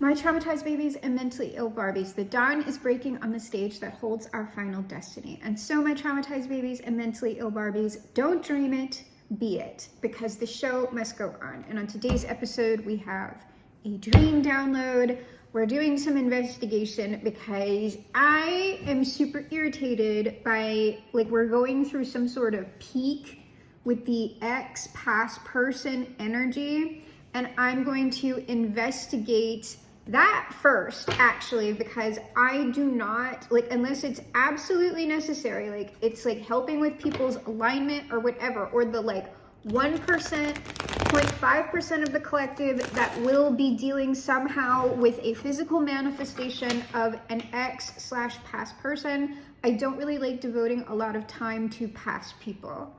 My traumatized babies and mentally ill Barbies, the dawn is breaking on the stage that holds our final destiny. And so my traumatized babies and mentally ill Barbies, don't dream it, be it, because the show must go on. And on today's episode, we have a dream download. We're doing some investigation because I am super irritated by, we're going through some sort of peak with the ex past person energy. And I'm going to investigate that first, actually, because I do not, unless it's absolutely necessary, it's helping with people's alignment or whatever, or the 1%, 0.5% of the collective that will be dealing somehow with a physical manifestation of an ex/past person. I don't really like devoting a lot of time to past people.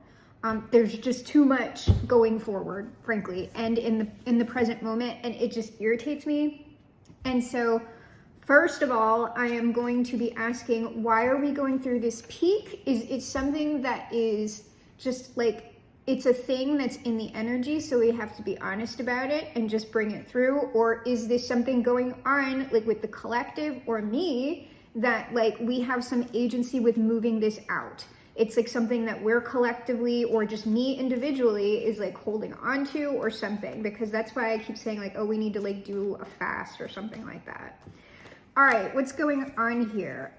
There's just too much going forward, frankly, and in the present moment, and it just irritates me. And so, first of all, I am going to be asking, why are we going through this peak? Is it something that is just it's a thing that's in the energy, so we have to be honest about it and just bring it through? Or is this something going on with the collective or me that we have some agency with moving this out? It's something that we're collectively or just me individually is holding on to or something, because that's why I keep saying oh, we need to do a fast or something like that. All right, what's going on here?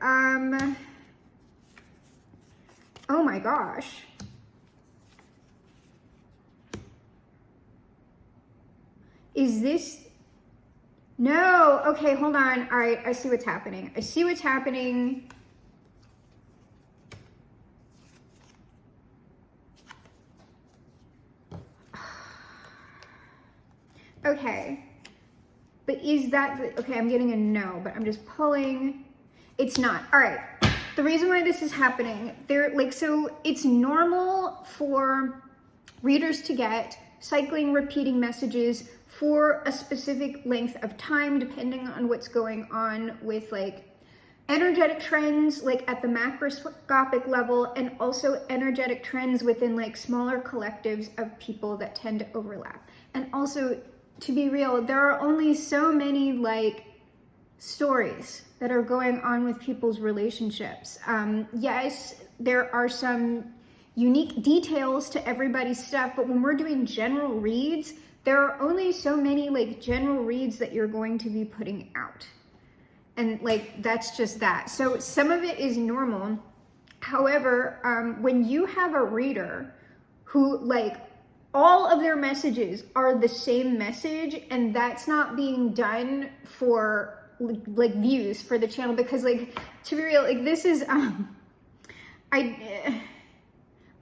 Oh my gosh. Is this, no, okay, hold on. All right, I see what's happening. Okay, but is that, okay, I'm getting a no, but I'm just pulling. It's not. All right, the reason why this is happening, so it's normal for readers to get cycling, repeating messages for a specific length of time, depending on what's going on with energetic trends, at the macroscopic level, and also energetic trends within smaller collectives of people that tend to overlap. And also, to be real, there are only so many stories that are going on with people's relationships. Yes, there are some unique details to everybody's stuff, but when we're doing general reads, there are only so many general reads that you're going to be putting out. And that's just that. So some of it is normal. However, when you have a reader who all of their messages are the same message, and that's not being done for views for the channel, because to be real, this is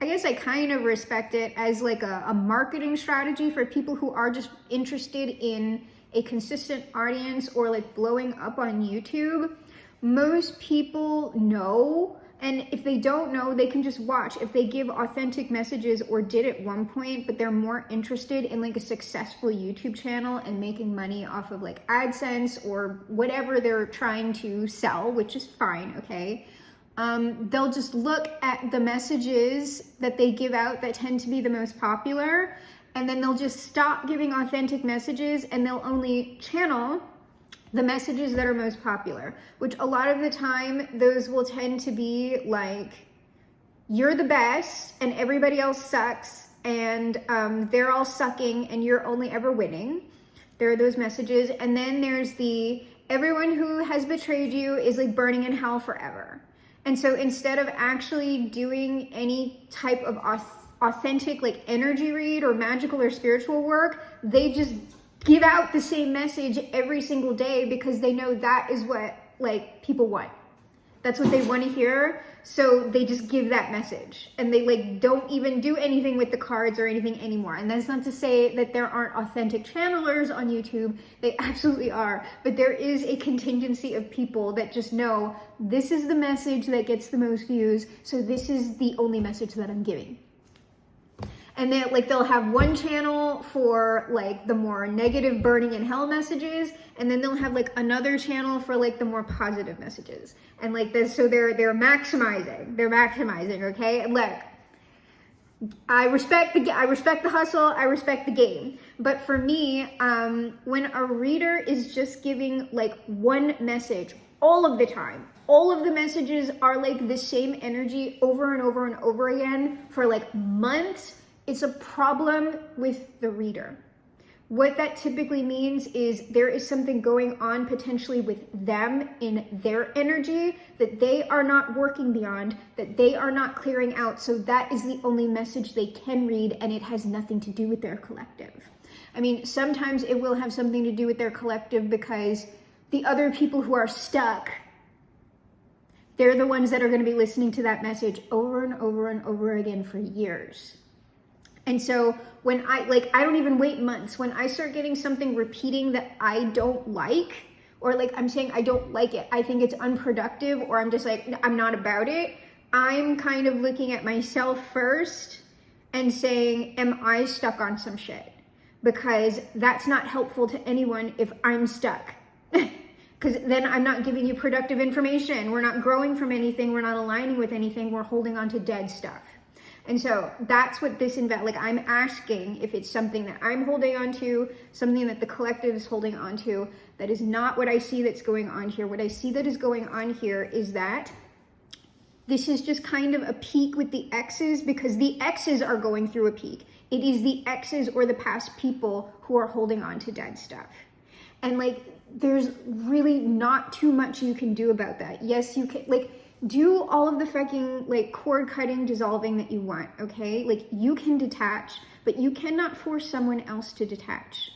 I guess I kind of respect it as a marketing strategy for people who are just interested in a consistent audience or blowing up on YouTube. Most people know, and if they don't know, they can just watch. If they give authentic messages or did at one point, but they're more interested in a successful YouTube channel and making money off of AdSense or whatever they're trying to sell, which is fine, okay? They'll just look at the messages that they give out that tend to be the most popular, and then they'll just stop giving authentic messages, and they'll only channel the messages that are most popular, which a lot of the time, those will tend to be you're the best and everybody else sucks, and they're all sucking and you're only ever winning. There are those messages. And then there's the everyone who has betrayed you is burning in hell forever. And so instead of actually doing any type of authentic energy read or magical or spiritual work, they just give out the same message every single day because they know that is what people want. That's what they want to hear. So they just give that message, and they don't even do anything with the cards or anything anymore. And that's not to say that there aren't authentic channelers on YouTube. They absolutely are. But there is a contingency of people that just know this is the message that gets the most views. So this is the only message that I'm giving. And then they'll have one channel for the more negative burning in hell messages, and then they'll have another channel for the more positive messages. And this, so they're maximizing, okay? And look, I respect the hustle, I respect the game. But for me, when a reader is just giving like one message all of the time, all of the messages are like the same energy over and over and over again for like months, it's a problem with the reader. What that typically means is there is something going on potentially with them in their energy that they are not working beyond, that they are not clearing out. So that is the only message they can read, and it has nothing to do with their collective. I mean, sometimes it will have something to do with their collective because the other people who are stuck, they're the ones that are going to be listening to that message over and over and over again for years. And so when I don't even wait months. When I start getting something repeating that I don't like, or like I'm saying I don't like it, I think it's unproductive, or I'm just like, I'm not about it, I'm kind of looking at myself first and saying, am I stuck on some shit? Because that's not helpful to anyone if I'm stuck. Because then I'm not giving you productive information. We're not growing from anything. We're not aligning with anything. We're holding on to dead stuff. And so that's what this like I'm asking if it's something that I'm holding on to, something that the collective is holding on to. That is not what I see that's going on here. What I see that is going on here is that this is just kind of a peak with the X's, because the X's are going through a peak. It is the X's or the past people who are holding on to dead stuff. And like, there's really not too much you can do about that. Yes, you can, like, do all of the fucking like cord cutting, dissolving that you want, okay? Like, you can detach, but you cannot force someone else to detach.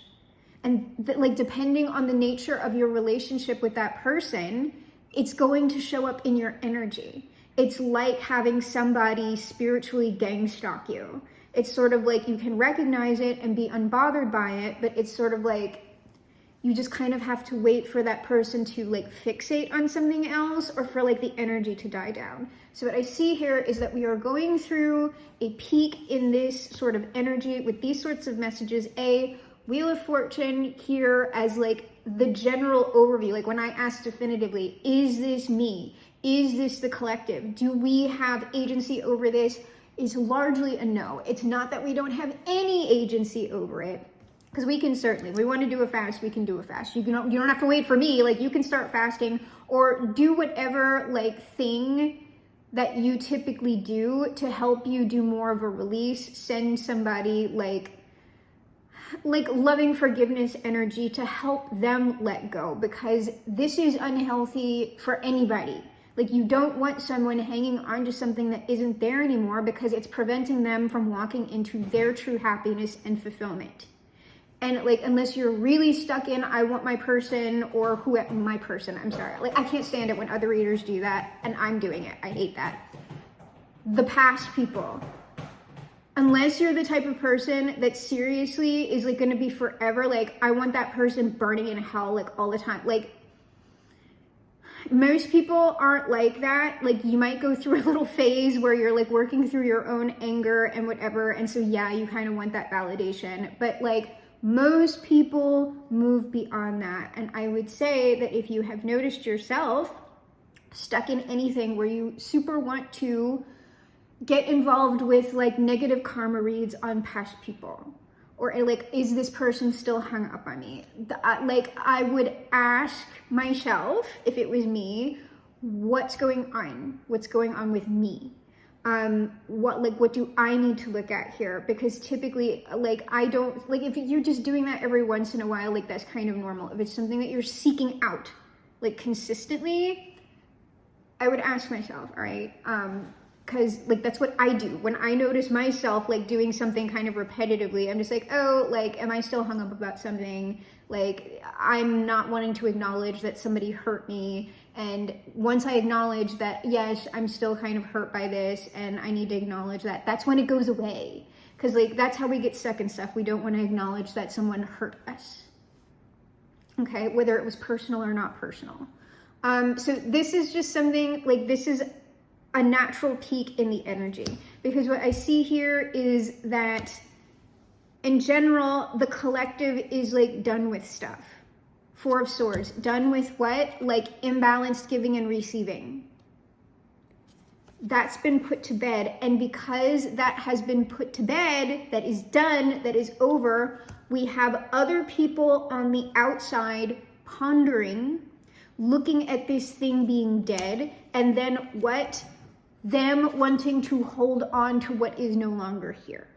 And like, depending on the nature of your relationship with that person, it's going to show up in your energy. It's like having somebody spiritually gang stalk you. It's sort of like you can recognize it and be unbothered by it, but it's sort of like you just kind of have to wait for that person to like fixate on something else, or for like the energy to die down. So what I see here is that we are going through a peak in this sort of energy with these sorts of messages. Wheel of Fortune here as like the general overview. Like when I asked definitively, is this me? Is this the collective? Do we have agency over this? Is largely a no. It's not that we don't have any agency over it. Because we can certainly, if we want to do a fast, we can do a fast. You don't have to wait for me. Like, you can start fasting or do whatever like thing that you typically do to help you do more of a release. Send somebody like loving forgiveness energy to help them let go, because this is unhealthy for anybody. Like, you don't want someone hanging on to something that isn't there anymore, because it's preventing them from walking into their true happiness and fulfillment. And like, unless you're really stuck in, I want my person, or my person, I'm sorry. Like, I can't stand it when other readers do that, and I'm doing it. I hate that. The past people. Unless you're the type of person that seriously is like going to be forever, like, I want that person burning in hell, like, all the time. Like, most people aren't like that. Like, you might go through a little phase where you're like working through your own anger and whatever. And so, yeah, you kind of want that validation. But like, most people move beyond that. And I would say that if you have noticed yourself stuck in anything where you super want to get involved with like negative karma reads on past people, or like, is this person still hung up on me? I would ask myself, if it was me, what's going on? What's going on with me? What do I need to look at here? Because typically, like, I don't, like, if you're just doing that every once in a while, like, that's kind of normal. If it's something that you're seeking out, like, consistently, I would ask myself, all right, because like, that's what I do. When I notice myself like doing something kind of repetitively, I'm just like, oh, like, am I still hung up about something? Like, I'm not wanting to acknowledge that somebody hurt me. And once I acknowledge that, yes, I'm still kind of hurt by this, and I need to acknowledge that, that's when it goes away. Because like, that's how we get stuck in stuff. We don't want to acknowledge that someone hurt us. Okay, whether it was personal or not personal. So this is just something, like, this is a natural peak in the energy. Because what I see here is that in general, the collective is like done with stuff. Four of Swords, done with what? Like, imbalanced giving and receiving. that's been put to bed. And because that has been put to bed, that is done, that is over, we have other people on the outside pondering, looking at this thing being dead, and then what? Them wanting to hold on to what is no longer here.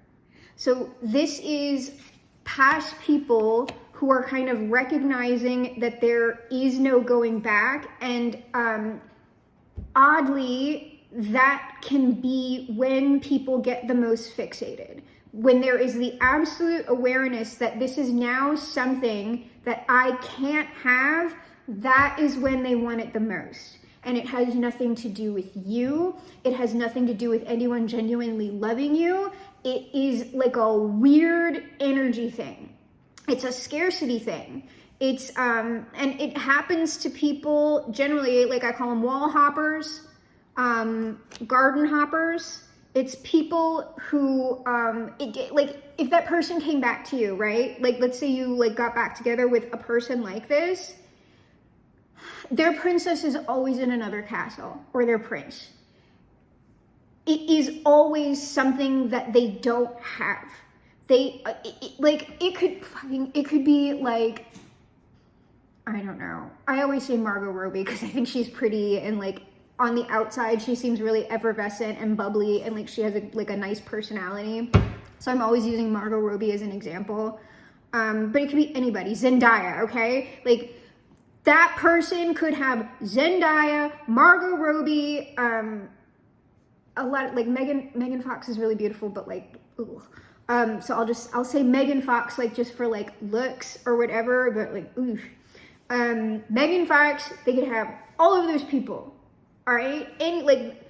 So this is past people who are kind of recognizing that there is no going back. And oddly, that can be when people get the most fixated. When there is the absolute awareness that this is now something that I can't have, that is when they want it the most. And it has nothing to do with you. It has nothing to do with anyone genuinely loving you. It is like a weird energy thing. It's a scarcity thing. It's, and it happens to people generally, like I call them wall hoppers, garden hoppers. It's people who, like if that person came back to you, right? Like, let's say you like got back together with a person like this, their princess is always in another castle, or their prince. It is always something that they don't have. They, it could be like, I don't know. I always say Margot Robbie because I think she's pretty, and like on the outside, she seems really effervescent and bubbly, and like she has a nice personality. So I'm always using Margot Robbie as an example. But it could be anybody. Zendaya, okay? Like, that person could have Zendaya, Margot Robbie, a lot of, like, Megan Fox is really beautiful, but like, ooh. So I'll say Megan Fox, like, just for like looks or whatever, but like, ooh. Megan Fox, they could have all of those people, all right? And like,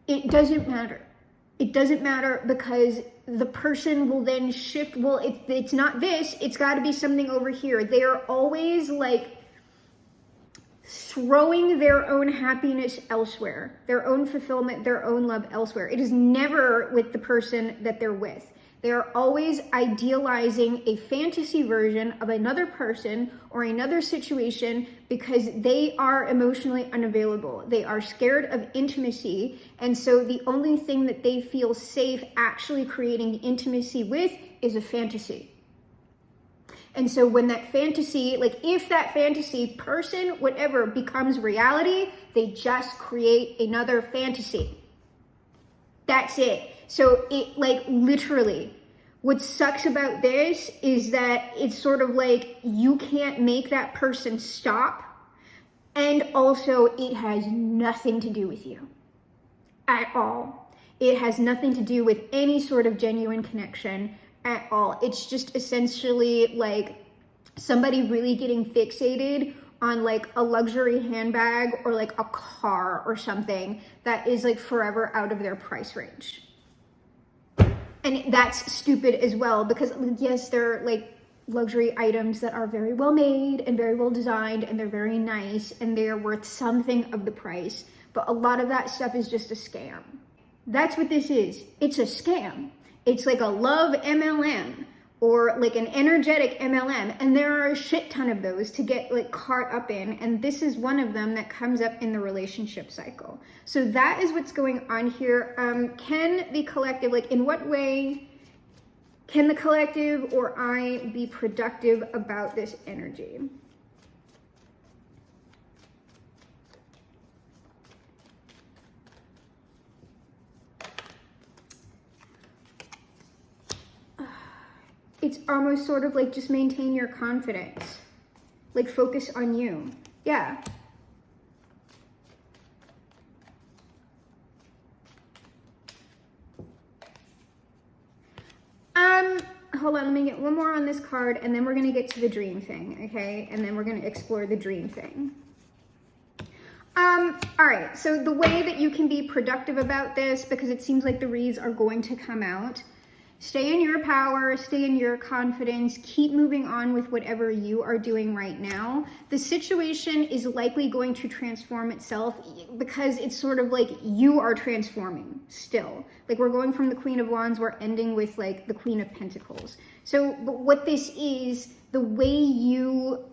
it doesn't matter. It doesn't matter because the person will then shift. Well, it's not this, it's got to be something over here. They are always like throwing their own happiness elsewhere, their own fulfillment, their own love elsewhere. It is never with the person that they're with. They are always idealizing a fantasy version of another person or another situation because they are emotionally unavailable. They are scared of intimacy. And so the only thing that they feel safe actually creating intimacy with is a fantasy. And so when that fantasy, like if that fantasy person, whatever, becomes reality, they just create another fantasy. That's it. So it, like, literally, what sucks about this is that it's sort of like you can't make that person stop. And also it has nothing to do with you at all. It has nothing to do with any sort of genuine connection at all. It's just essentially like somebody really getting fixated on like a luxury handbag or like a car or something that is like forever out of their price range. And that's stupid as well because yes, they're like luxury items that are very well made and very well designed and they're very nice and they're worth something of the price. But a lot of that stuff is just a scam. That's what this is. It's a scam. It's like a love MLM or like an energetic MLM. And there are a shit ton of those to get like caught up in. And this is one of them that comes up in the relationship cycle. So that is what's going on here. Can the collective, like in what way can the collective or I be productive about this energy? It's almost sort of like just maintain your confidence. Like focus on you. Yeah. Hold on, let me get one more on this card and then we're gonna get to the dream thing, okay? And then we're gonna explore the dream thing. All right, so the way that you can be productive about this, because it seems like the reads are going to come out, stay in your power, stay in your confidence, keep moving on with whatever you are doing right now. The situation is likely going to transform itself because it's sort of like you are transforming still. Like we're going from the Queen of Wands, we're ending with like the Queen of Pentacles. So but what this is, the way you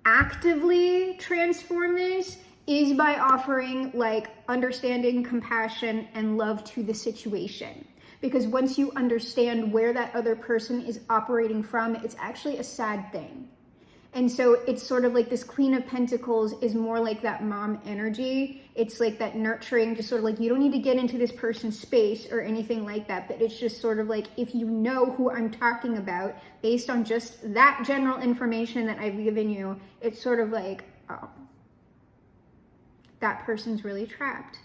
actively transform this is by offering like understanding, compassion, and love to the situation. Because once you understand where that other person is operating from, it's actually a sad thing. And so it's sort of like this Queen of Pentacles is more like that mom energy. It's like that nurturing, just sort of like, you don't need to get into this person's space or anything like that, but it's just sort of like, if you know who I'm talking about, based on just that general information that I've given you, it's sort of like, oh, that person's really trapped.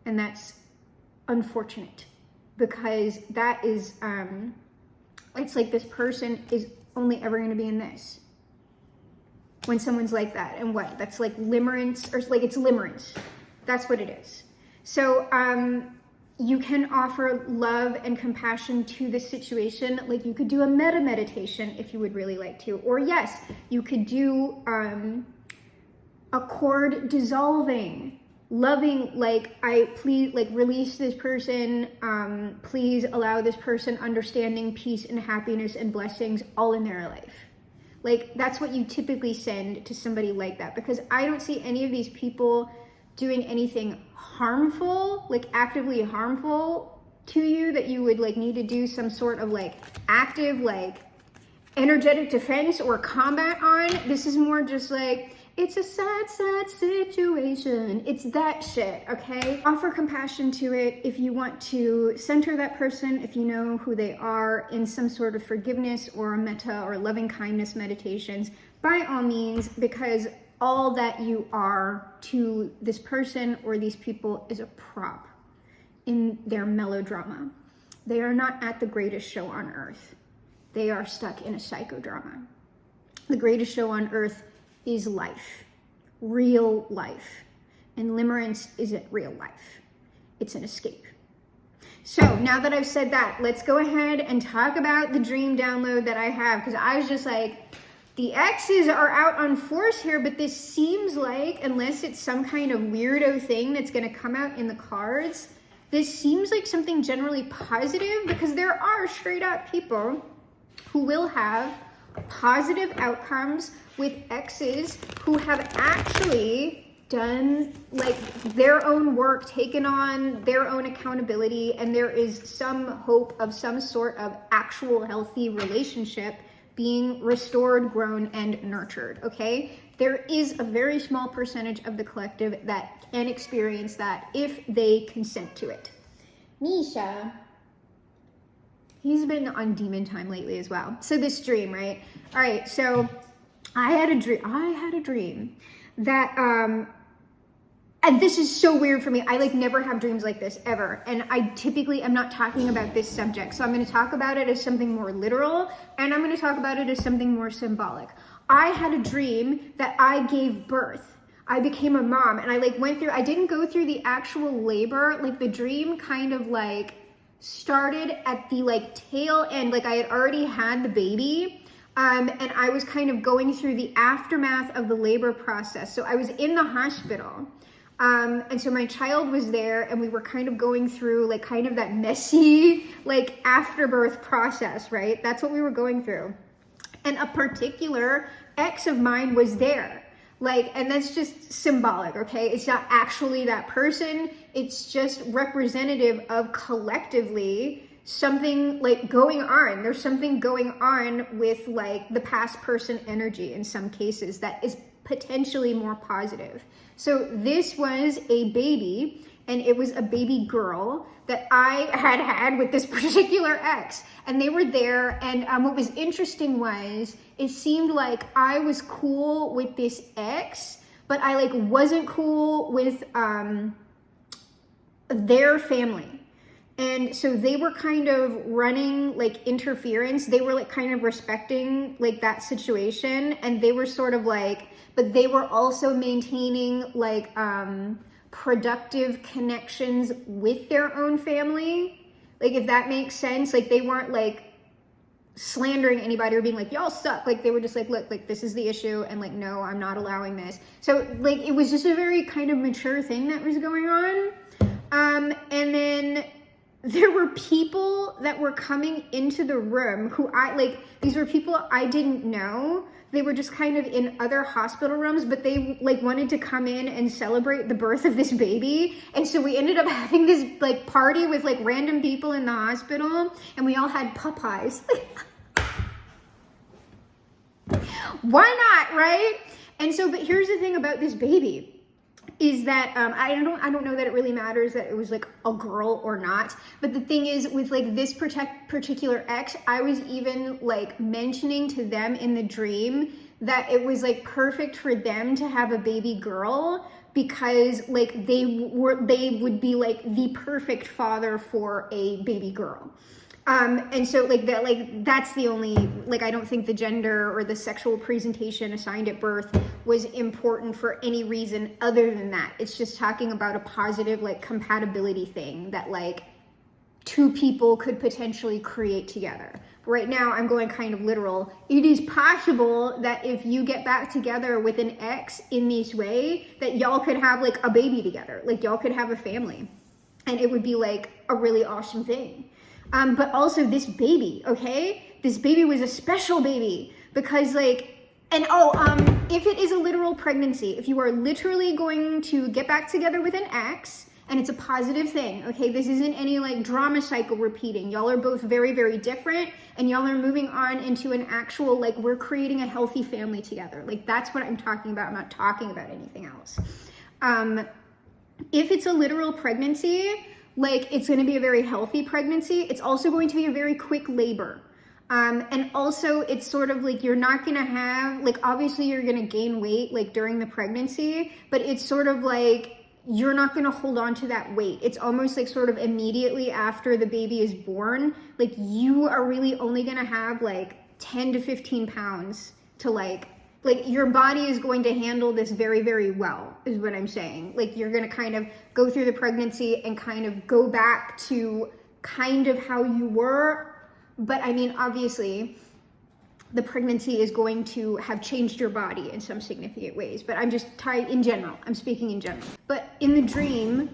And that's unfortunate, because that is, it's like this person is only ever going to be in this. When someone's like that, and what? That's like limerence, or like it's limerence. That's what it is. So you can offer love and compassion to the situation. Like you could do a metta meditation if you would really like to. Or yes, you could do a cord dissolving, loving, like I please, like release this person, please allow this person understanding, peace and happiness and blessings all in their life. Like, that's what you typically send to somebody like that, because I don't see any of these people doing anything harmful, like actively harmful to you, that you would like need to do some sort of like active, like energetic defense or combat on. This is more just like, it's a sad, sad situation. It's that shit, okay? Offer compassion to it if you want to center that person, if you know who they are, in some sort of forgiveness or a metta or loving kindness meditations, by all means, because all that you are to this person or these people is a prop in their melodrama. They are not at the greatest show on earth. They are stuck in a psychodrama. The greatest show on earth is life, real life. And limerence isn't real life. It's an escape. So now that I've said that, let's go ahead and talk about the dream download that I have, because I was just like, the X's are out on force here, but this seems like, unless it's some kind of weirdo thing that's going to come out in the cards, this seems like something generally positive, because there are straight up people who will have positive outcomes with exes who have actually done like their own work, taken on their own accountability, and there is some hope of some sort of actual healthy relationship being restored, grown, and nurtured, okay? There is a very small percentage of the collective that can experience that if they consent to it. Misha, he's been on demon time lately as well. So this dream, right? All right, so I had a dream that, and this is so weird for me. I like never have dreams like this ever. And I typically am not talking about this subject. So I'm going to talk about it as something more literal, and I'm going to talk about it as something more symbolic. I had a dream that I gave birth. I became a mom, and I like went through, I didn't go through the actual labor. Like the dream kind of like started at the like tail end. Like I had already had the baby. And I was kind of going through the aftermath of the labor process. So I was in the hospital. And so my child was there, and we were kind of going through like kind of that messy, like afterbirth process, right? That's what we were going through. And a particular ex of mine was there. Like, and that's just symbolic, okay? It's not actually that person. It's just representative of collectively something like going on. There's something going on with like the past person energy in some cases that is potentially more positive. So this was a baby, and it was a baby girl that I had with this particular ex, and they were there. And what was interesting was it seemed like I was cool with this ex, but I like wasn't cool with their family. And so they were kind of running like interference. They were like kind of respecting like that situation. And they were sort of like, but they were also maintaining like productive connections with their own family. Like if that makes sense, like they weren't like slandering anybody or being like, y'all suck. Like they were just like, look, like this is the issue. And like, no, I'm not allowing this. So like, it was just a very kind of mature thing that was going on. And then there were people that were coming into the room who these were people I didn't know. they were just kind of in other hospital rooms, but they like wanted to come in and celebrate the birth of this baby. And so we ended up having this like party with like random people in the hospital, and we all had Popeyes. Why not, right? And so, but here's the thing about this baby is that I don't know that it really matters that it was like a girl or not. But the thing is, with like this particular ex, I was even like mentioning to them in the dream that it was like perfect for them to have a baby girl, because like they would be like the perfect father for a baby girl. And so like that, like that's the only, like, I don't think the gender or the sexual presentation assigned at birth was important for any reason other than that. It's just talking about a positive like compatibility thing that like two people could potentially create together. Right now I'm going kind of literal. It is possible that if you get back together with an ex in this way, that y'all could have like a baby together, like y'all could have a family, and it would be like a really awesome thing. But also this baby, okay? This baby was a special baby because like, and if it is a literal pregnancy, if you are literally going to get back together with an ex, and it's a positive thing, okay? This isn't any like drama cycle repeating. Y'all are both very, very different, and y'all are moving on into an actual, like, we're creating a healthy family together. Like, that's what I'm talking about. I'm not talking about anything else. If it's a literal pregnancy, like, it's going to be a very healthy pregnancy. It's also going to be a very quick labor. And also it's sort of like, you're not going to have, like, obviously you're going to gain weight like during the pregnancy, but it's sort of like, you're not going to hold on to that weight. It's almost like sort of immediately after the baby is born, like you are really only going to have like 10 to 15 pounds to like your body is going to handle this very, very well, is what I'm saying. Like, you're going to kind of go through the pregnancy and kind of go back to kind of how you were. But I mean, obviously, the pregnancy is going to have changed your body in some significant ways. But I'm just in general. I'm speaking in general. But in the dream,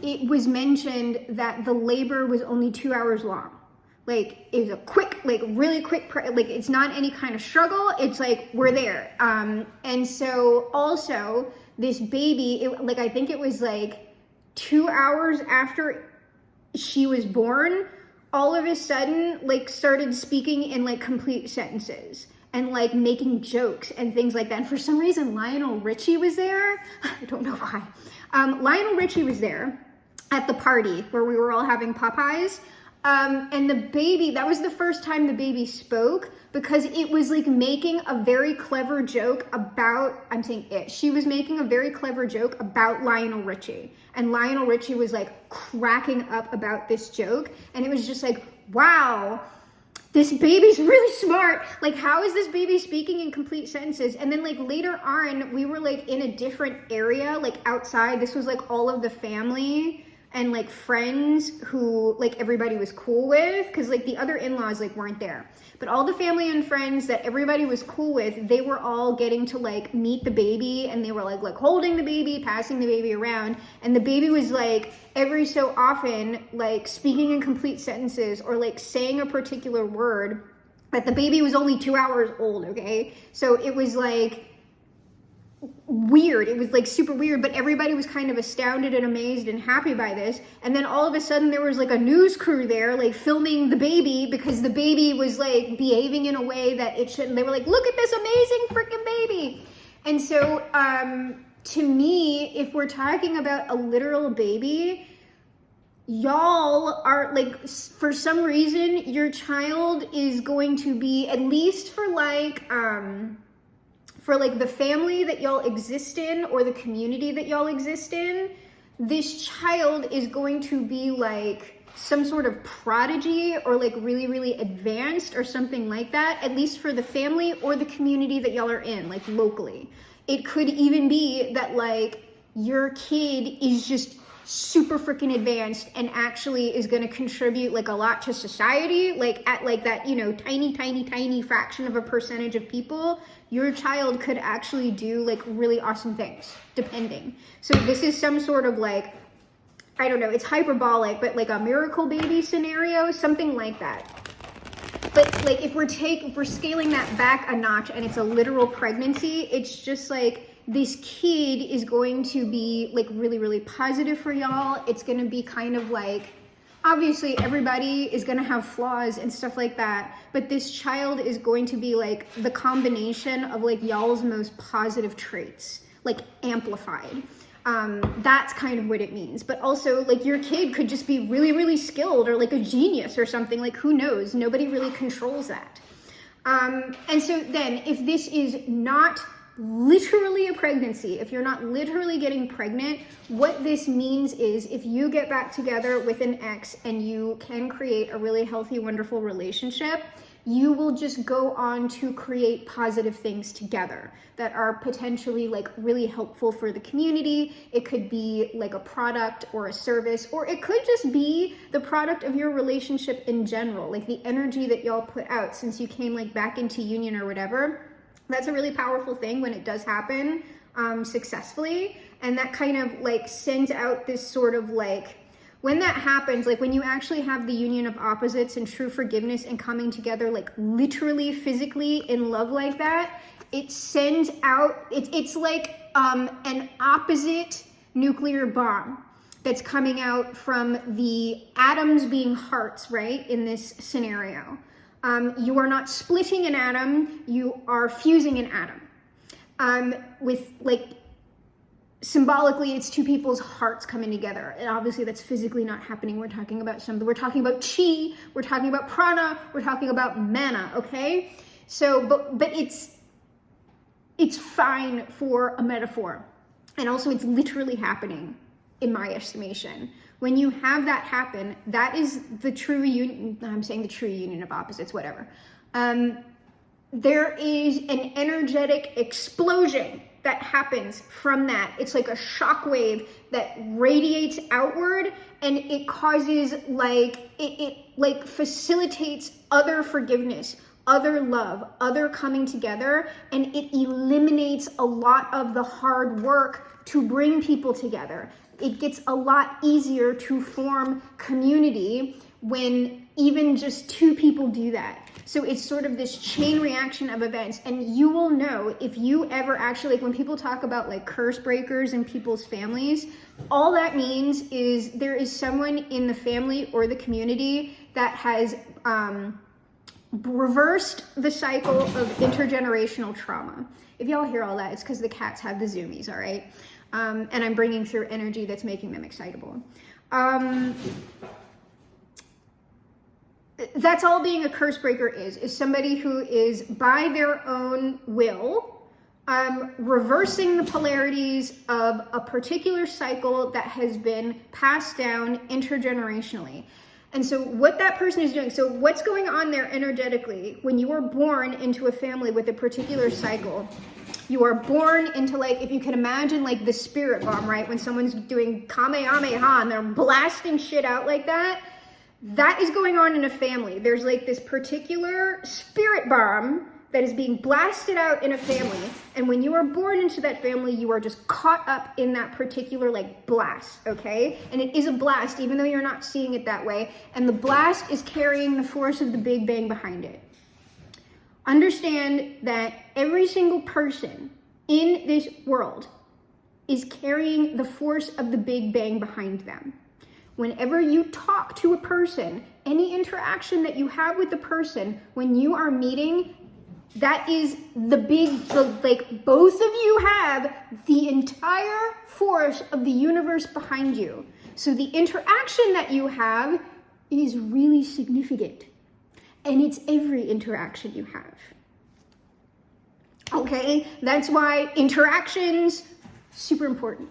it was mentioned that the labor was only 2 hours long. Like, it was a quick, like really quick, like it's not any kind of struggle. It's like, we're there. And so also this baby, like, I think it was like 2 hours after she was born, all of a sudden, like, started speaking in like complete sentences and like making jokes and things like that. And for some reason, Lionel Richie was there. I don't know why. Lionel Richie was there at the party where we were all having Popeyes. And the baby, that was the first time the baby spoke, because it was like making a very clever joke about, I'm saying it, she was making a very clever joke about Lionel Richie. And Lionel Richie was like cracking up about this joke. And it was just like, wow, this baby's really smart. Like, how is this baby speaking in complete sentences? And then like later on, we were like in a different area, like outside. This was like all of the family and like friends who like everybody was cool with, because like the other in-laws like weren't there, but all the family and friends that everybody was cool with, they were all getting to like meet the baby, and they were like holding the baby, passing the baby around, and the baby was like every so often like speaking in complete sentences or like saying a particular word. But the baby was only 2 hours old, okay? So it was like weird. It was like super weird, but everybody was kind of astounded and amazed and happy by this. And then all of a sudden there was like a news crew there, like filming the baby, because the baby was like behaving in a way that it shouldn't. They were like, look at this amazing freaking baby. And so to me, if we're talking about a literal baby, y'all are like, for some reason, your child is going to be, at least for like the family that y'all exist in or the community that y'all exist in, this child is going to be like some sort of prodigy or like really, really advanced or something like that, at least for the family or the community that y'all are in, like locally. It could even be that like your kid is just super freaking advanced and actually is going to contribute like a lot to society, like at like that, you know, tiny fraction of a percentage of people. Your child could actually do like really awesome things, depending. So this is some sort of like, I don't know, it's hyperbolic, but like a miracle baby scenario, something like that. But like if we're scaling that back a notch and it's a literal pregnancy, it's just like this kid is going to be like really, really positive for y'all. It's going to be kind of like, obviously everybody is going to have flaws and stuff like that, but this child is going to be like the combination of like y'all's most positive traits, like amplified. That's kind of what it means. But also like your kid could just be really, really skilled or like a genius or something, like who knows? Nobody really controls that. And so then if this is not literally a pregnancy, if you're not literally getting pregnant, what this means is if you get back together with an ex and you can create a really healthy, wonderful relationship, you will just go on to create positive things together that are potentially like really helpful for the community. It could be like a product or a service, or it could just be the product of your relationship in general, like the energy that y'all put out since you came like back into union or whatever. That's a really powerful thing when it does happen successfully. And that kind of like sends out this sort of like, when that happens, like when you actually have the union of opposites and true forgiveness and coming together, like literally physically in love like that, it sends out, it's like an opposite nuclear bomb that's coming out from the atoms being hearts, right? In this scenario. You are not splitting an atom, you are fusing an atom. With like, symbolically, it's two people's hearts coming together. And obviously that's physically not happening. We're talking about something, we're talking about chi, we're talking about prana, we're talking about mana, okay? So, but it's fine for a metaphor. And also it's literally happening in my estimation. When you have that happen, that is the true union, I'm saying the true union of opposites, whatever. There is an energetic explosion that happens from that. It's like a shock wave that radiates outward, and it causes like, it like facilitates other forgiveness, other love, other coming together, and it eliminates a lot of the hard work to bring people together. It gets a lot easier to form community when even just two people do that. So it's sort of this chain reaction of events. And you will know if you ever actually, like when people talk about like curse breakers in people's families, all that means is there is someone in the family or the community that has reversed the cycle of intergenerational trauma. If y'all hear all that, it's because the cats have the zoomies, all right? And I'm bringing through energy that's making them excitable. That's all being a curse breaker is somebody who is by their own will reversing the polarities of a particular cycle that has been passed down intergenerationally. And so what that person is doing, so what's going on there energetically when you are born into a family with a particular cycle, you are born into like, if you can imagine like the spirit bomb, right? When someone's doing Kamehameha and they're blasting shit out like that, that is going on in a family. There's like this particular spirit bomb that is being blasted out in a family. And when you are born into that family, you are just caught up in that particular like blast, okay? And it is a blast, even though you're not seeing it that way. And the blast is carrying the force of the Big Bang behind it. Understand that every single person in this world is carrying the force of the Big Bang behind them. Whenever you talk to a person, any interaction that you have with the person, when you are meeting, that is like both of you have the entire force of the universe behind you. So the interaction that you have is really significant. And it's every interaction you have. Okay, that's why interactions, super important,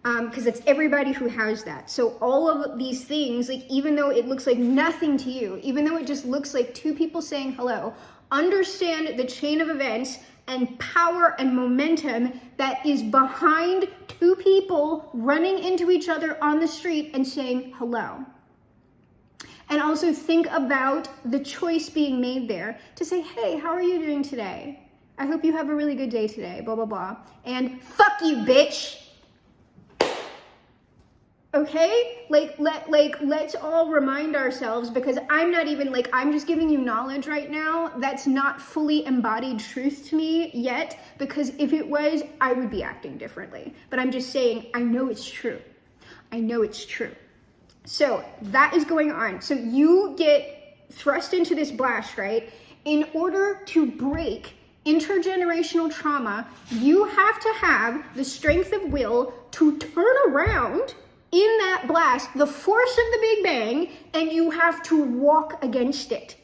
because it's everybody who has that. So all of these things, like even though it looks like nothing to you, even though it just looks like two people saying hello, understand the chain of events and power and momentum that is behind two people running into each other on the street and saying hello. And also think about the choice being made there to say, hey, how are you doing today? I hope you have a really good day today, blah, blah, blah. And fuck you, bitch. Okay, let's all remind ourselves, because I'm not even like, I'm just giving you knowledge right now that's not fully embodied truth to me yet, because if it was, I would be acting differently. But I'm just saying, I know it's true. I know it's true. So that is going on. So you get thrust into this blast, right? In order to break intergenerational trauma, you have to have the strength of will to turn around in that blast, the force of the Big Bang, and you have to walk against it.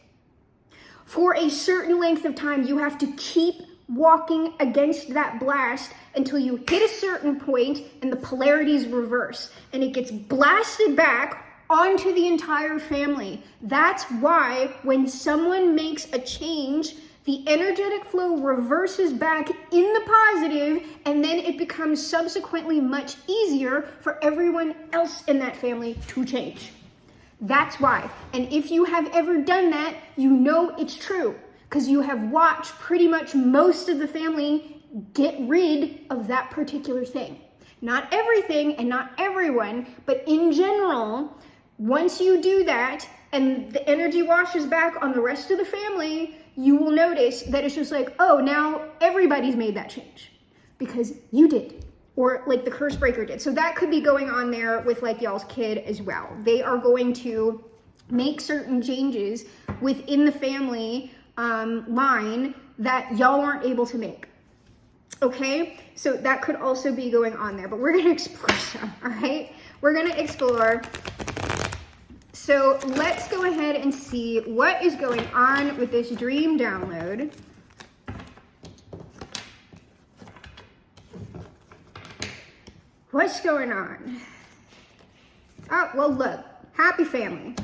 For a certain length of time, you have to keep walking against that blast until you hit a certain point and the polarities reverse and it gets blasted back onto the entire family. That's why when someone makes a change, the energetic flow reverses back in the positive, and then it becomes subsequently much easier for everyone else in that family to change. That's why. And if you have ever done that, you know it's true, because you have watched pretty much most of the family get rid of that particular thing. Not everything and not everyone, but in general, once you do that and the energy washes back on the rest of the family, you will notice that it's just like, oh, now everybody's made that change because you did, or like the curse breaker did. So that could be going on there with like y'all's kid as well. They are going to make certain changes within the family line that y'all weren't able to make. Okay, so that could also be going on there, but we're gonna explore some, all right? We're gonna explore. So let's go ahead and see what is going on with this dream download. What's going on? Oh, well, look, happy family.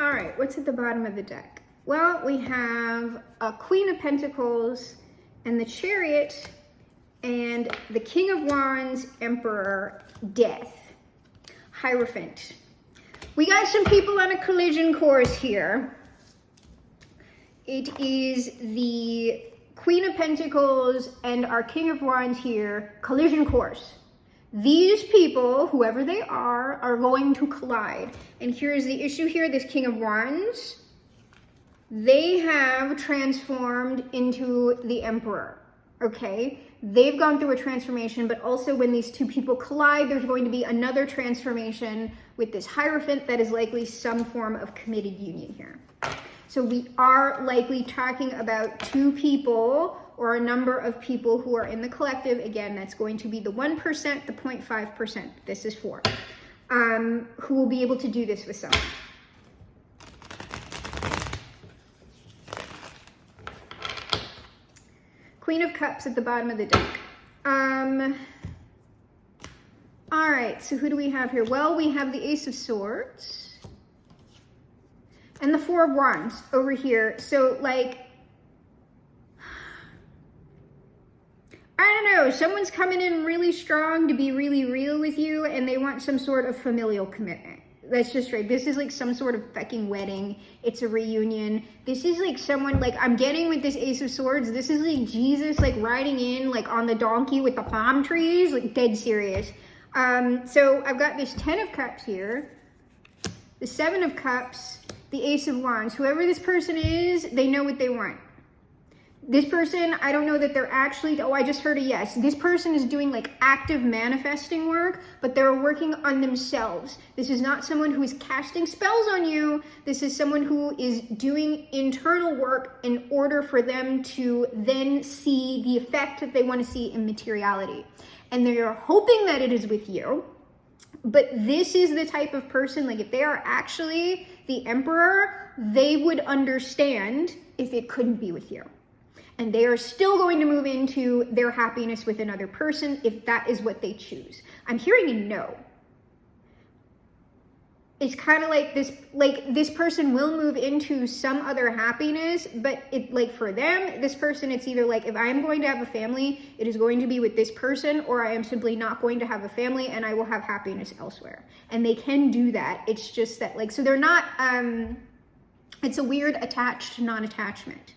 All right, what's at the bottom of the deck? Well, we have a Queen of Pentacles and the Chariot and the King of Wands, Emperor, Death, Hierophant. We got some people on a collision course here. It is the Queen of Pentacles and our King of Wands here, collision course. These people, whoever they are going to collide. And here's the issue here, this King of Wands. They have transformed into the Emperor, okay? They've gone through a transformation, but also when these two people collide, there's going to be another transformation with this Hierophant that is likely some form of committed union here. So we are likely talking about two people or a number of people who are in the collective. Again, that's going to be the 1%, the 0.5%. This is for, who will be able to do this with someone. Queen of Cups at the bottom of the deck. All right, so who do we have here? Well, we have the Ace of Swords and the Four of Wands over here. So like, I don't know, someone's coming in really strong to be really real with you and they want some sort of familial commitment. That's just right. This is like some sort of fucking wedding. It's a reunion. This is like someone, like I'm getting with this Ace of Swords, this is like Jesus like riding in like on the donkey with the palm trees, like dead serious. So I've got this 10 of Cups here, the 7 of Cups, the Ace of Wands. Whoever this person is, they know what they want. This person, I don't know that they're actually, oh, I just heard a yes. This person is doing like active manifesting work, but they're working on themselves. This is not someone who is casting spells on you. This is someone who is doing internal work in order for them to then see the effect that they want to see in materiality. And they're hoping that it is with you. But this is the type of person, like if they are actually the Emperor, they would understand if it couldn't be with you. And they are still going to move into their happiness with another person if that is what they choose. I'm hearing a no. it's kind of like this person will move into some other happiness, but it, like, for them, this person, it's either like, if I am going to have a family, it is going to be with this person, or I am simply not going to have a family and I will have happiness elsewhere. And they can do that. It's just that, like, so they're not, it's a weird attached non-attachment.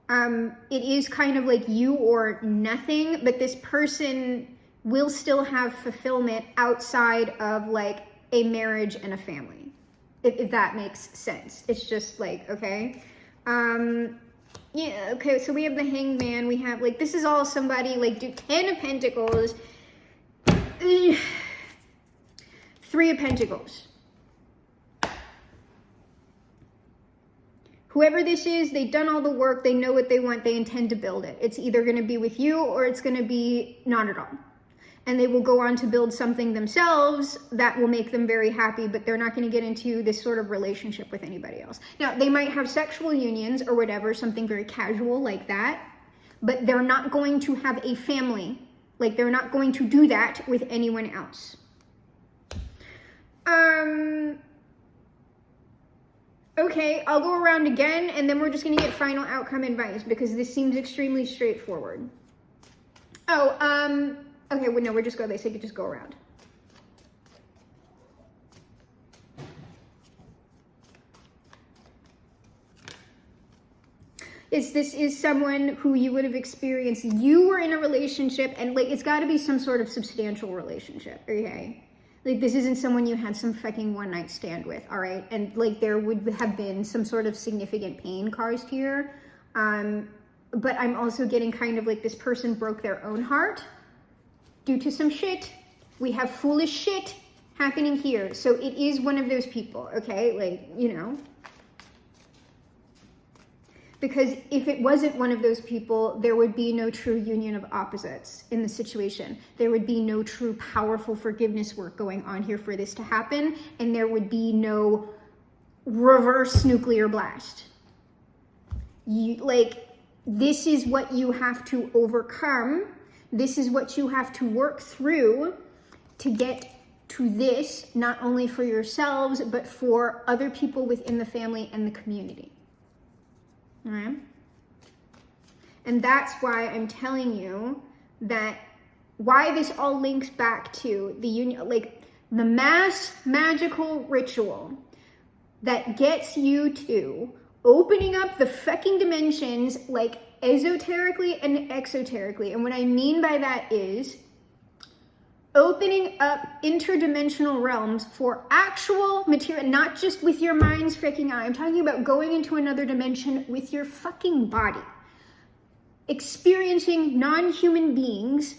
It is kind of like you or nothing, but this person will still have fulfillment outside of, like, a marriage and a family, if that makes sense. It's just like, okay, yeah, okay, so we have the Hangman, we have, like, this is all somebody, like, 10 of Pentacles, 3 of Pentacles. Whoever this is, they've done all the work, they know what they want, they intend to build it. It's either going to be with you or it's going to be not at all. And they will go on to build something themselves that will make them very happy, but they're not going to get into this sort of relationship with anybody else. Now, they might have sexual unions or whatever, something very casual like that, but they're not going to have a family. Like, they're not going to do that with anyone else. Okay, I'll go around again, and then we're just going to get final outcome advice, because this seems extremely straightforward. Okay, well, no, we're just going, they say just go around. This is someone who you would have experienced, you were in a relationship, and, like, it's got to be some sort of substantial relationship, okay? Like, this isn't someone you had some fucking one-night stand with, all right? And, like, there would have been some sort of significant pain caused here. But I'm also getting kind of like this person broke their own heart due to some shit. We have foolish shit happening here. So it is one of those people, okay? Like, you know. Because if it wasn't one of those people, there would be no true union of opposites in the situation. There would be no true powerful forgiveness work going on here for this to happen. And there would be no reverse nuclear blast. This is what you have to overcome. This is what you have to work through to get to this, not only for yourselves, but for other people within the family and the community. All right? And that's why I'm telling you that why this all links back to the union, like the mass magical ritual that gets you to opening up the fucking dimensions, like esoterically and exoterically. And what I mean by that is opening up interdimensional realms for actual material, not just with your mind's freaking eye. I'm talking about going into another dimension with your fucking body. Experiencing non-human beings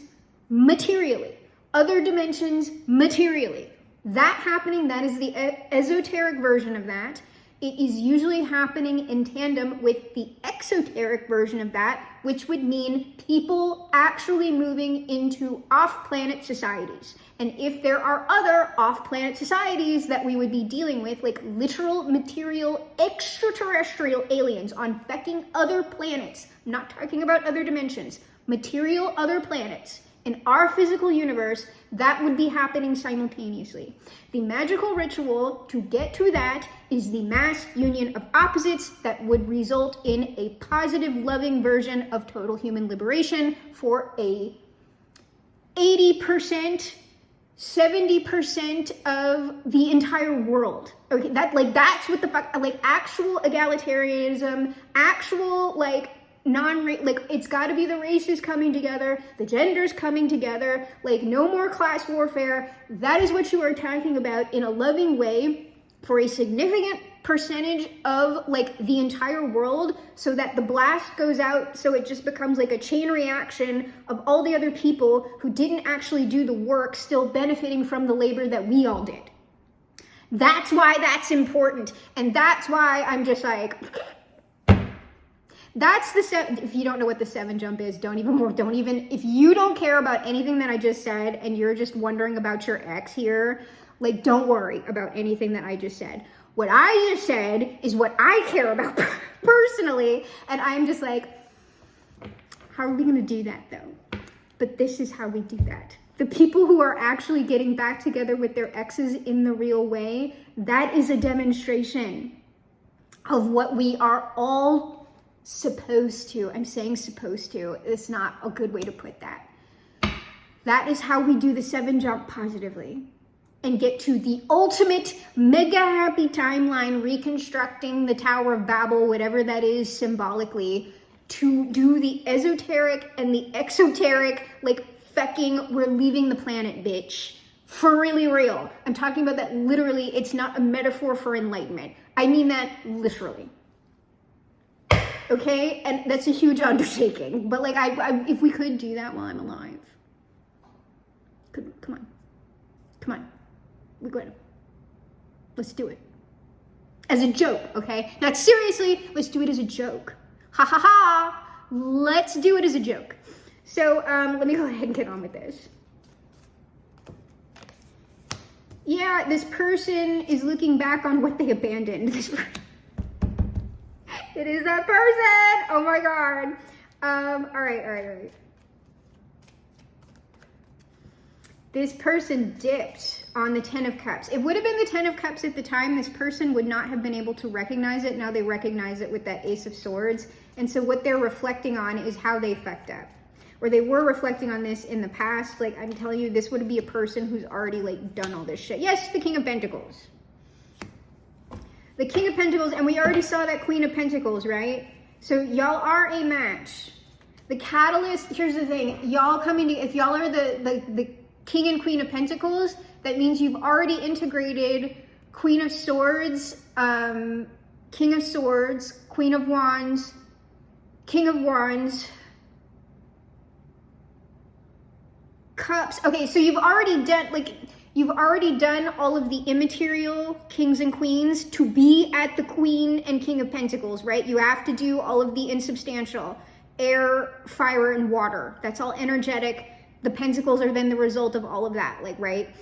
materially. Other dimensions materially. That happening, that is the esoteric version of that. It is usually happening in tandem with the exoteric version of that, which would mean people actually moving into off-planet societies. And if there are other off-planet societies that we would be dealing with, like literal, material, extraterrestrial aliens on fucking other planets, I'm not talking about other dimensions, material other planets, in our physical universe, that would be happening simultaneously. The magical ritual to get to that is the mass union of opposites that would result in a positive, loving version of total human liberation for a 80%, 70% of the entire world. Okay, that's what the fuck, like actual egalitarianism, actual it's got to be the races coming together, the genders coming together, like no more class warfare. That is what you are talking about in a loving way for a significant percentage of like the entire world, so that the blast goes out, so it just becomes like a chain reaction of all the other people who didn't actually do the work still benefiting from the labor that we all did. That's why that's important. And that's why I'm just like, that's the if you don't know what the 7 jump is, don't even, if you don't care about anything that I just said and you're just wondering about your ex here, like don't worry about anything that I just said. What I just said is what I care about personally, and I'm just like, how are we gonna do that though? But this is how we do that. The people who are actually getting back together with their exes in the real way, that is a demonstration of what we are all supposed to. I'm saying supposed to. It's not a good way to put that. That is how we do the 7 jump positively and get to the ultimate mega happy timeline, reconstructing the Tower of Babel, whatever that is symbolically, to do the esoteric and the exoteric, like fecking, we're leaving the planet, bitch. For really real. I'm talking about that literally. It's not a metaphor for enlightenment. I mean that literally. Okay? And that's a huge undertaking. But like, if we could do that while I'm alive. Come on. Come on. We're going to. Let's do it. As a joke, okay? Not seriously, let's do it as a joke. Ha ha ha! Let's do it as a joke. So let me go ahead and get on with this. Yeah, this person is looking back on what they abandoned. It is that person! Oh my god. All right. This person dipped on the 10 of Cups. It would have been the 10 of Cups at the time. This person would not have been able to recognize it. Now they recognize it with that Ace of Swords. And so what they're reflecting on is how they fucked up. Or they were reflecting on this in the past. Like, I'm telling you, this would be a person who's already, like, done all this shit. Yes, the King of Pentacles. The King of Pentacles, and we already saw that Queen of Pentacles, right? So y'all are a match. The catalyst, here's the thing. Y'all coming to, if y'all are the King and Queen of Pentacles, that means you've already integrated Queen of Swords, King of Swords, Queen of Wands, King of Wands, Cups. Okay, so you've already done all of the immaterial kings and queens to be at the Queen and King of Pentacles, right? You have to do all of the insubstantial, air, fire, and water. That's all energetic. The pentacles are then the result of all of that, like, right?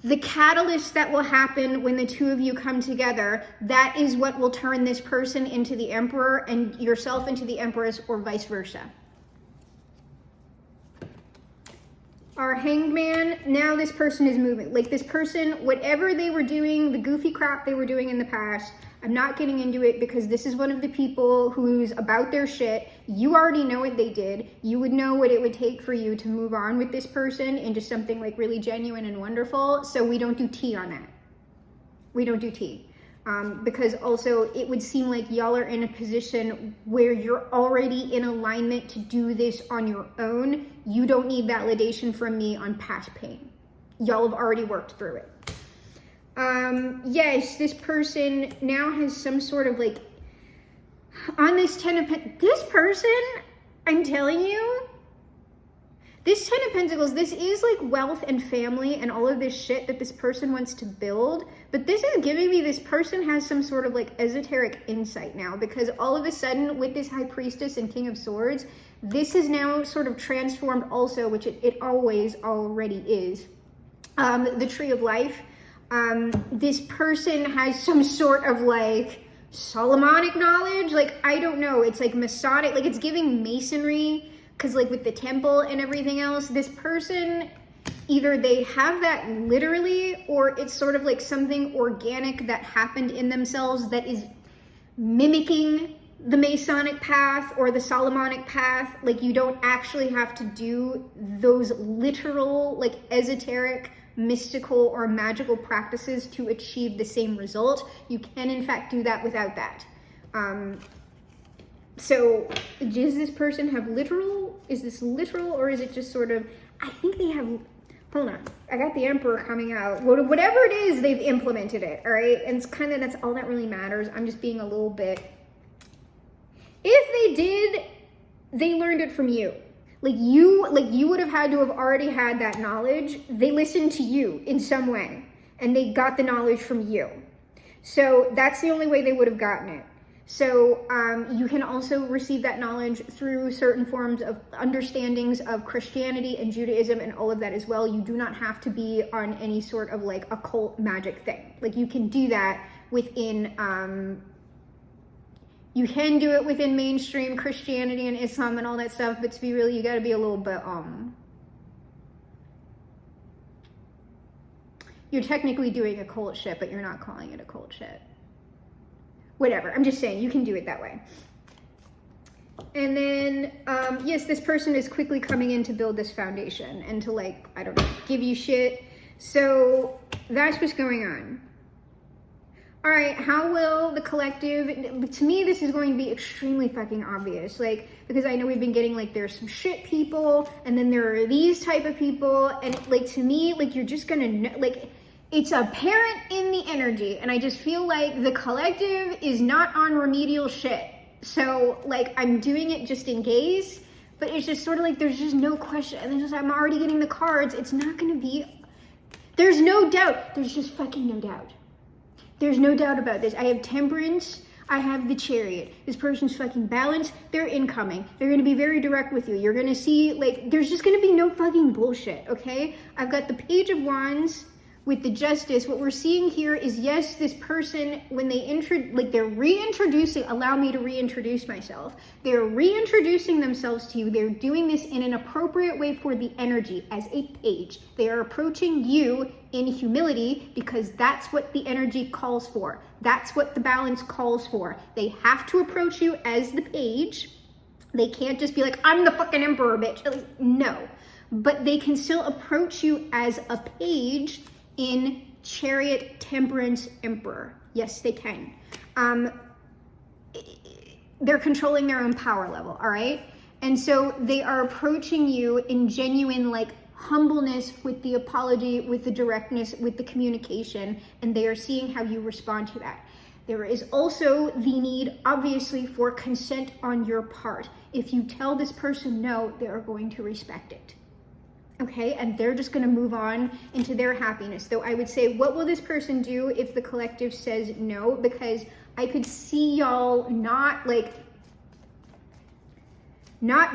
The catalyst that will happen when the two of you come together, that is what will turn this person into the Emperor and yourself into the Empress, or vice versa. Our Hanged Man, now this person is moving. Like, this person, whatever they were doing, the goofy crap they were doing in the past, I'm not getting into it because this is one of the people who's about their shit. You already know what they did. You would know what it would take for you to move on with this person into something like really genuine and wonderful. So we don't do tea on that. We don't do tea. Because also it would seem like y'all are in a position where you're already in alignment to do this on your own. You don't need validation from me on past pain. Y'all have already worked through it. Yes, this person now has some sort of like, on this 10 of Pentacles, this person, I'm telling you, this 10 of Pentacles, this is like wealth and family and all of this shit that this person wants to build. But this is giving me this person has some sort of like esoteric insight now, because all of a sudden with this High Priestess and King of Swords, this is now sort of transformed also, which it always already is. The Tree of Life. This person has some sort of like Solomonic knowledge. Like, I don't know. It's like Masonic, like it's giving Masonry. Because like with the temple and everything else, this person, either they have that literally, or it's sort of like something organic that happened in themselves that is mimicking the Masonic path or the Solomonic path. Like, you don't actually have to do those literal, like esoteric, mystical, or magical practices to achieve the same result. You can in fact do that without that. So does this person have literal? Is this literal, or is it just sort of, I think they have, hold on, I got the Emperor coming out. Whatever it is, they've implemented it, all right? And it's kind of, that's all that really matters. I'm just being a little bit, if they did, they learned it from you. Like you would have had to have already had that knowledge. They listened to you in some way, and they got the knowledge from you. So that's the only way they would have gotten it. So you can also receive that knowledge through certain forms of understandings of Christianity and Judaism and all of that as well. You do not have to be on any sort of like occult magic thing. Like, you can do that within, you can do it within mainstream Christianity and Islam and all that stuff, but to be real, you gotta be a little bit, you're technically doing a cult shit, but you're not calling it a cult shit. Whatever, I'm just saying, you can do it that way. And then, yes, this person is quickly coming in to build this foundation and to, like, I don't know, give you shit. So that's what's going on. All right, how will the collective, to me, this is going to be extremely fucking obvious, like, because I know we've been getting, like, there's some shit people, and then there are these type of people, and, like, to me, like, you're just gonna know, like, it's apparent in the energy, and I just feel like the collective is not on remedial shit. So, like, I'm doing it just in case, but it's just sort of like, there's just no question, and then just, I'm already getting the cards, it's not gonna be, there's no doubt, there's just fucking no doubt. There's no doubt about this. I have Temperance, I have the Chariot. This person's fucking balanced, they're incoming. They're gonna be very direct with you. You're gonna see, like, there's just gonna be no fucking bullshit, okay? I've got the Page of Wands with the Justice. What we're seeing here is, yes, this person, when they they're reintroducing, allow me to reintroduce myself. They're reintroducing themselves to you. They're doing this in an appropriate way for the energy as a page. They are approaching you in humility because that's what the energy calls for. That's what the balance calls for. They have to approach you as the page. They can't just be like, I'm the fucking emperor, bitch. Like, no, but they can still approach you as a page in Chariot, Temperance, Emperor. Yes, they can. They're controlling their own power level, all right? And so they are approaching you in genuine, like, humbleness, with the apology, with the directness, with the communication, and they are seeing how you respond to that. There is also the need, obviously, for consent on your part. If you tell this person no, they are going to respect it. Okay, and they're just going to move on into their happiness. Though I would say, what will this person do if the collective says no? Because I could see y'all not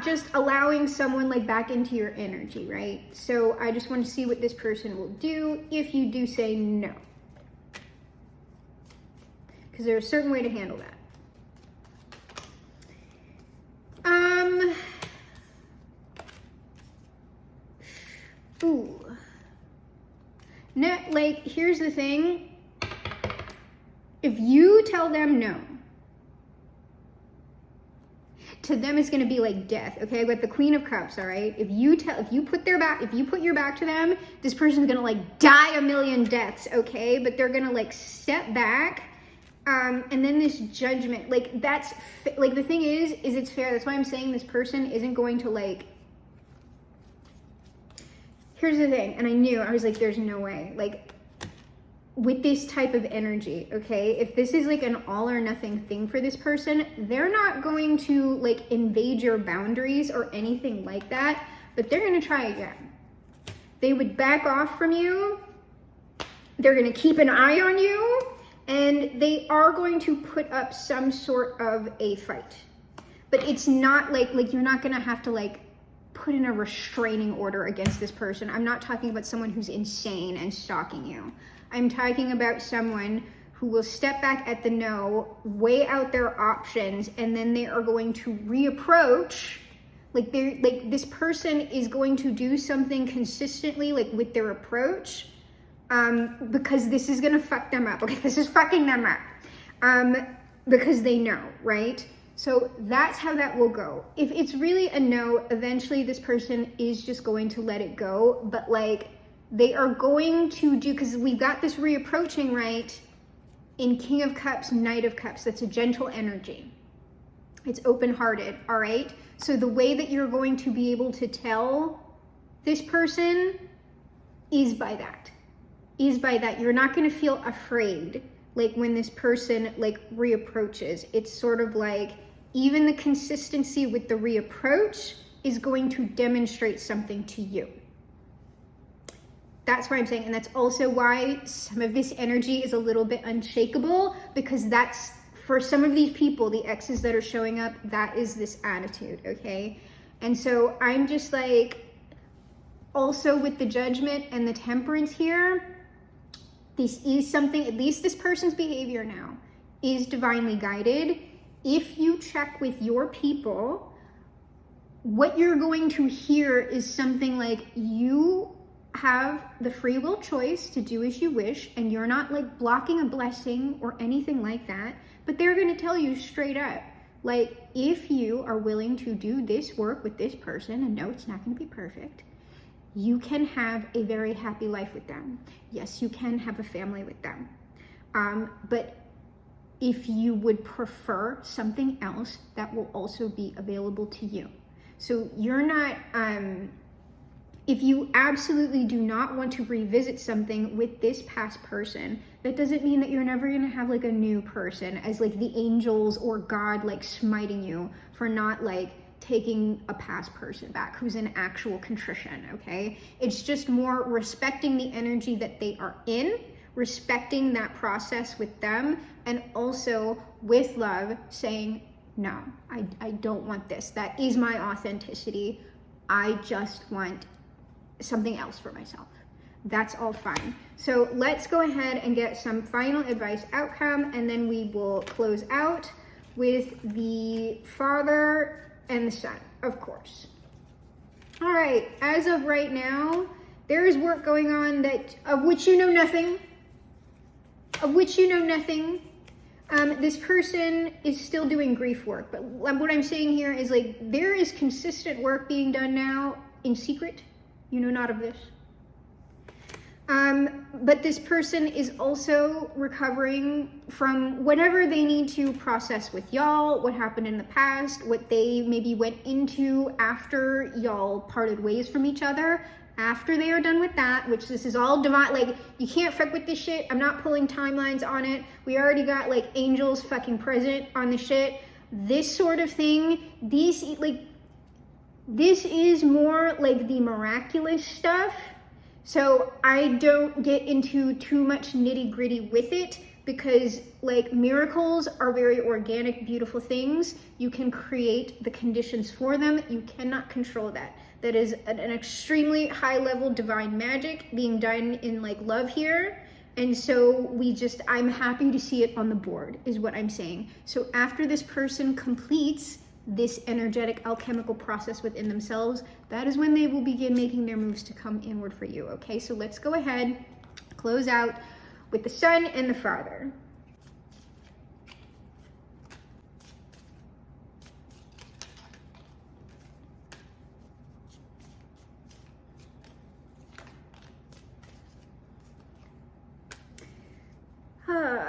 just allowing someone, like, back into your energy, right? So I just want to see what this person will do if you do say no. Because there's a certain way to handle that. Ooh. No, like, here's the thing. If you tell them no, to them it's gonna be like death. Okay, but the Queen of Cups, all right? If you put your back to them, this person's gonna, like, die a million deaths, okay? But they're gonna, like, step back. And then this Judgment, like, that's, like, the thing is it's fair. That's why I'm saying this person isn't going to, like, here's the thing, and I was like, there's no way, like, with this type of energy, okay, if this is, like, an all or nothing thing for this person, they're not going to, like, invade your boundaries or anything like that, but they're going to try again. They would back off from you, they're going to keep an eye on you, and they are going to put up some sort of a fight. But it's not like you're not going to have to, like, put in a restraining order against this person. I'm not talking about someone who's insane and stalking you. I'm talking about someone who will step back at the no, weigh out their options, and then they are going to reapproach. Like, this person is going to do something consistently, like, with their approach, because this is gonna fuck them up. Okay, this is fucking them up, because they know, right? So that's how that will go. If it's really a no, eventually this person is just going to let it go. But, like, they are going to do, because we've got this reapproaching, right? In King of Cups, Knight of Cups, that's a gentle energy. It's open-hearted, all right? So the way that you're going to be able to tell this person is by that. You're not going to feel afraid, like, when this person, like, reapproaches. It's sort of like, even the consistency with the reapproach is going to demonstrate something to you. That's why I'm saying, and that's also why some of this energy is a little bit unshakable, because that's, for some of these people, the exes that are showing up, that is this attitude, okay? And so I'm just like, also with the Judgment and the Temperance here, this is something, at least this person's behavior now, is divinely guided. If you check with your people, what you're going to hear is something like, you have the free will choice to do as you wish, and you're not like blocking a blessing or anything like that, but they're going to tell you straight up, like, if you are willing to do this work with this person, and no, it's not going to be perfect, you can have a very happy life with them. Yes, you can have a family with them. But if you would prefer something else, that will also be available to you. So you're not, if you absolutely do not want to revisit something with this past person, that doesn't mean that you're never going to have like a new person as like the angels or God like smiting you for not like taking a past person back who's in actual contrition, okay? It's just more respecting the energy that they are in, respecting that process with them, and also with love saying, no, I don't want this. That is my authenticity. I just want something else for myself. That's all fine. So let's go ahead and get some final advice outcome, and then we will close out with the Father and the Son, of course. All right, as of right now, there is work going on of which you know nothing. This person is still doing grief work, but what I'm saying here is like there is consistent work being done now in secret. You know not of this. But this person is also recovering from whatever they need to process with y'all, what happened in the past, what they maybe went into after y'all parted ways from each other. After they are done with that, which this is all divine, like, you can't fuck with this shit. I'm not pulling timelines on it. We already got, like, angels fucking present on the shit. This sort of thing, this is more, like, the miraculous stuff. So I don't get into too much nitty-gritty with it because, like, miracles are very organic, beautiful things. You can create the conditions for them. You cannot control that. That is an extremely high-level divine magic being done in like love here. And so I'm happy to see it on the board is what I'm saying. So after this person completes this energetic alchemical process within themselves, that is when they will begin making their moves to come inward for you. Okay, so let's go ahead, close out with the Son and the Father.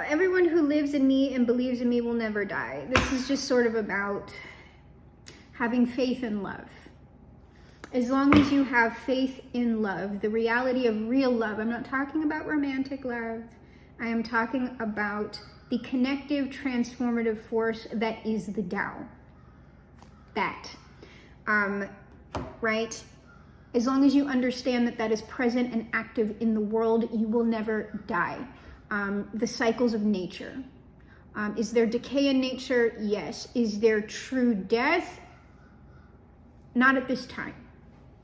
Everyone who lives in me and believes in me will never die. This is just sort of about having faith in love. As long as you have faith in love, the reality of real love, I'm not talking about romantic love. I am talking about the connective, transformative force that is the Tao. That, right? As long as you understand that that is present and active in the world, you will never die. The cycles of nature. Is there decay in nature? Yes. Is there true death? Not at this time.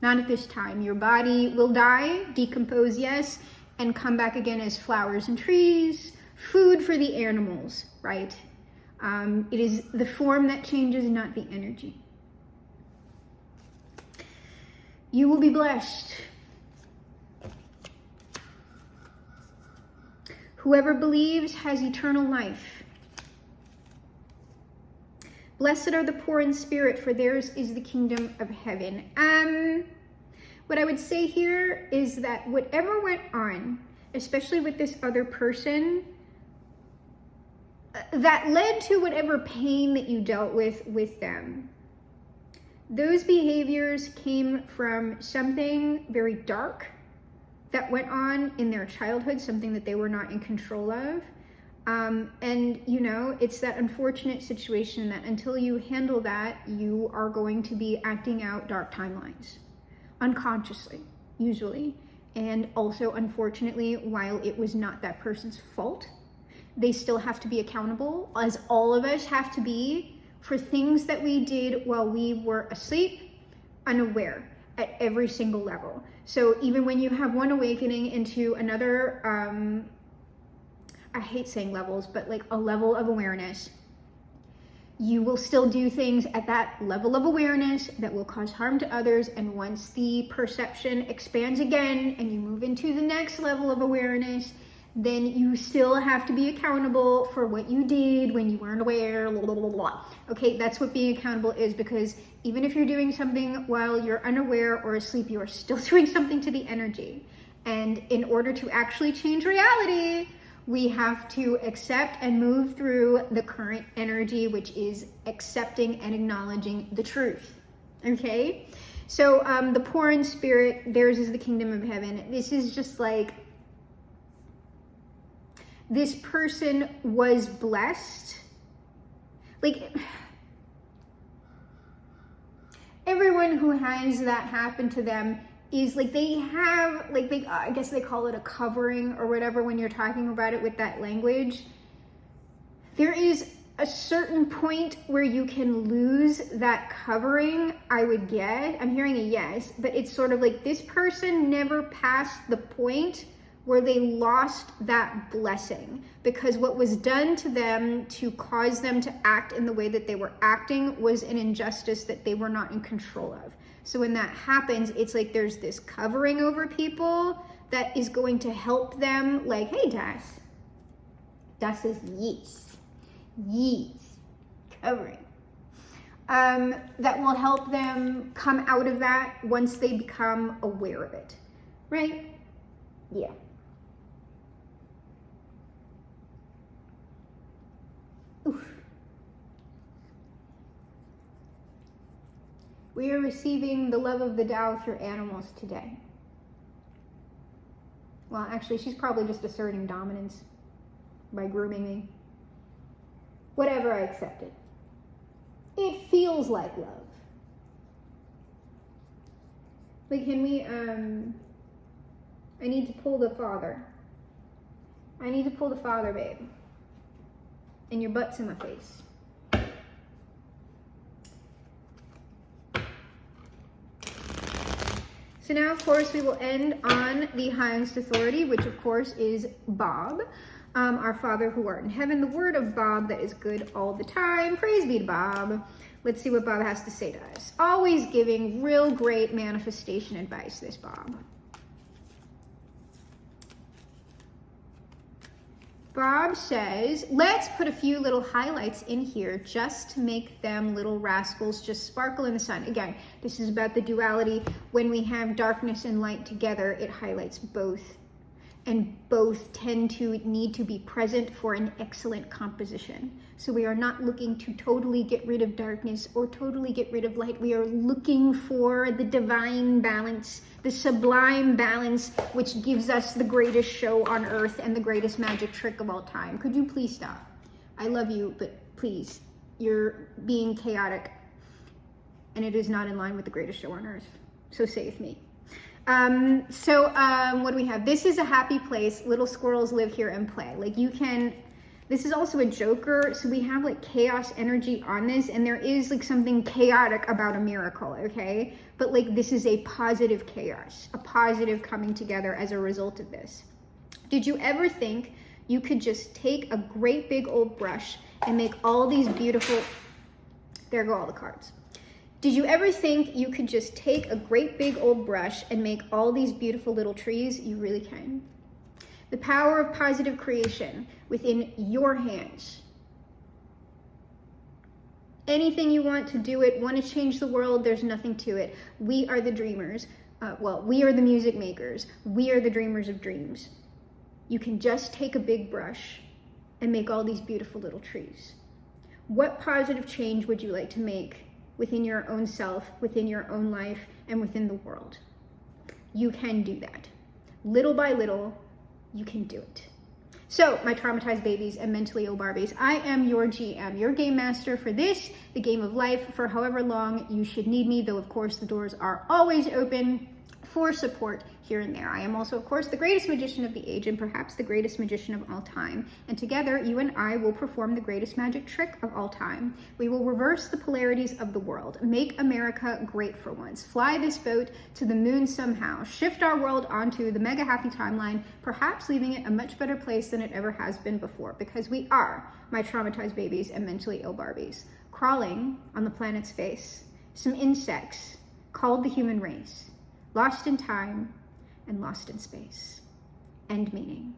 Not at this time. Your body will die, decompose, yes, and come back again as flowers and trees, food for the animals, right? It is the form that changes, not the energy. You will be blessed. Whoever believes has eternal life. Blessed are the poor in spirit, for theirs is the kingdom of heaven. What I would say here is that whatever went on, especially with this other person, that led to whatever pain that you dealt with them. Those behaviors came from something very dark that went on in their childhood, something that they were not in control of. And, you know, it's that unfortunate situation that until you handle that, you are going to be acting out dark timelines, unconsciously, usually. And also, unfortunately, while it was not that person's fault, they still have to be accountable, as all of us have to be, for things that we did while we were asleep, unaware, at every single level. So even when you have one awakening into another, I hate saying levels, but like a level of awareness, You will still do things at that level of awareness that will cause harm to others. And once the perception expands again and you move into the next level of awareness, then you still have to be accountable for what you did when you weren't aware, blah, blah, blah, blah. Okay, that's what being accountable is, because even if you're doing something while you're unaware or asleep, you are still doing something to the energy. And in order to actually change reality, we have to accept and move through the current energy, which is accepting and acknowledging the truth. Okay? So the poor in spirit, theirs is the kingdom of heaven. This is just like, this person was blessed. Like, everyone who has that happen to them is like, they have, like, I guess they call it a covering or whatever when you're talking about it with that language. There is a certain point where you can lose that covering, I would guess. I'm hearing a yes, but it's sort of like this person never passed the point where they lost that blessing, because what was done to them to cause them to act in the way that they were acting was an injustice that they were not in control of. So when that happens, it's like there's this covering over people that is going to help them, like, hey, das is yes, covering. That will help them come out of that once they become aware of it, right? Yeah. Oof. We are receiving the love of the Tao through animals today. Well, actually, she's probably just asserting dominance by grooming me. Whatever, I accept it. It feels like love. Like, can we, I need to pull the father. I need to pull the father, babe. And your butt's in my face. So now, of course, we will end on the highest authority, which, of course, is Bob, our Father who art in heaven, the word of Bob that is good all the time. Praise be to Bob. Let's see what Bob has to say to us. Always giving real great manifestation advice, this Bob. Bob says, let's put a few little highlights in here just to make them little rascals just sparkle in the sun. Again, this is about the duality. When we have darkness and light together, it highlights both. And both tend to need to be present for an excellent composition. So we are not looking to totally get rid of darkness or totally get rid of light. We are looking for the divine balance, the sublime balance, which gives us the greatest show on earth and the greatest magic trick of all time. Could you please stop? I love you, but please, you're being chaotic and it is not in line with the greatest show on earth. So save me. What do we have? This is a happy place. Little squirrels live here and play. Like, you can, this is also a joker. So we have like chaos energy on this, and there is like something chaotic about a miracle. Okay. But like, this is a positive chaos, a positive coming together as a result of this. Did you ever think you could just take a great big old brush and make all these beautiful, there go all the cards. Did you ever think you could just take a great big old brush and make all these beautiful little trees? You really can. The power of positive creation within your hands. Anything you want to do it, want to change the world, there's nothing to it. We are the dreamers. We are the music makers. We are the dreamers of dreams. You can just take a big brush and make all these beautiful little trees. What positive change would you like to make within your own self, within your own life, and within the world? You can do that. Little by little, you can do it. So, my traumatized babies and mentally ill Barbies, I am your GM, your game master for this, the game of life, for however long you should need me, though of course the doors are always open for support here and there. I am also, of course, the greatest magician of the age and perhaps the greatest magician of all time. And together, you and I will perform the greatest magic trick of all time. We will reverse the polarities of the world, make America great for once, fly this boat to the moon somehow, shift our world onto the mega happy timeline, perhaps leaving it a much better place than it ever has been before, because we are, my traumatized babies and mentally ill Barbies, crawling on the planet's face, some insects called the human race, lost in time and lost in space. End meaning.